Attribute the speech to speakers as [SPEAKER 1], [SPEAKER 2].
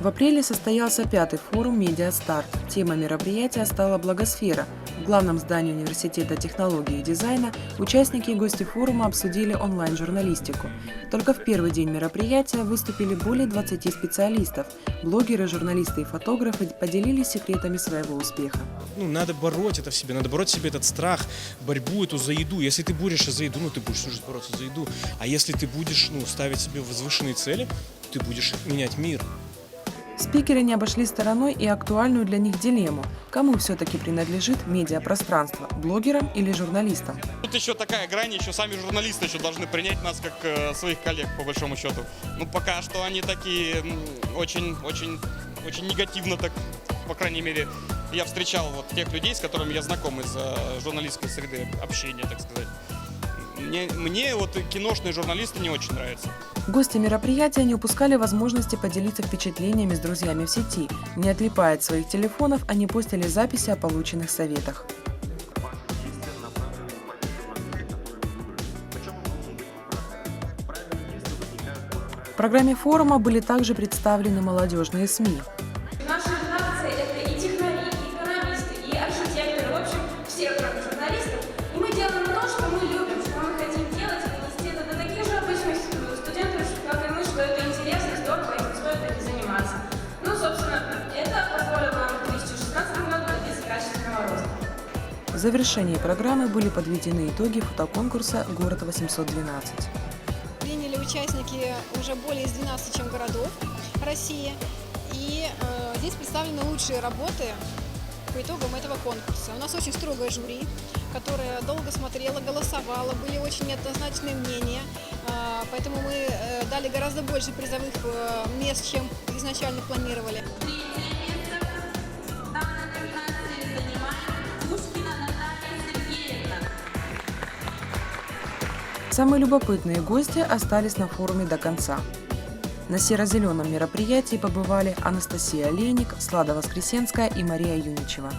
[SPEAKER 1] В апреле состоялся 5-й форум «Медиастарт». Тема мероприятия стала «Благосфера». В главном здании Университета технологий и дизайна участники и гости форума обсудили онлайн-журналистику. Только в первый день мероприятия выступили более 20 специалистов. Блогеры, журналисты и фотографы поделились секретами своего успеха.
[SPEAKER 2] Надо бороть это в себе, надо бороть в себе этот страх, борьбу эту за еду. Если ты борешься за еду, ты будешь уже бороться за еду. А если ты будешь ставить себе возвышенные цели, ты будешь менять мир.
[SPEAKER 1] Спикеры не обошли стороной и актуальную для них дилемму. Кому все-таки принадлежит медиапространство – блогерам или журналистам?
[SPEAKER 3] Тут еще такая грань, еще сами журналисты еще должны принять нас как своих коллег, по большому счету. Пока что они такие очень негативно, так, по крайней мере, я встречал тех людей, с которыми я знаком из журналистской среды общения, так сказать. Мне киношные журналисты не очень нравятся.
[SPEAKER 1] Гости мероприятия не упускали возможности поделиться впечатлениями с друзьями в сети. Не отлипая от своих телефонов, они постили записи о полученных советах. В программе форума были также представлены молодежные СМИ.
[SPEAKER 4] Наша редакция – это и технари, и экономисты, и архитекторы, в общем, все, кроме журналистов. И мы делаем то, что мы любим, что мы хотим делать, и донести это до таких же обычных студентов, как и мы, что это интересно, здорово, и стоит этим заниматься. Собственно, это позволило нам в 2016 году добиться качественного роста.
[SPEAKER 1] В завершении программы были подведены итоги фотоконкурса «Город 812».
[SPEAKER 5] Приняли участники уже более из 12 городов России. И здесь представлены лучшие работы по итогам этого конкурса. У нас очень строгое жюри, которое долго смотрело, голосовало, были очень неоднозначные мнения. Поэтому мы дали гораздо больше призовых мест, чем изначально планировали.
[SPEAKER 1] Самые любопытные гости остались на форуме до конца. На серо-зеленом мероприятии побывали Анастасия Леник, Слада Воскресенская и Мария Юничева.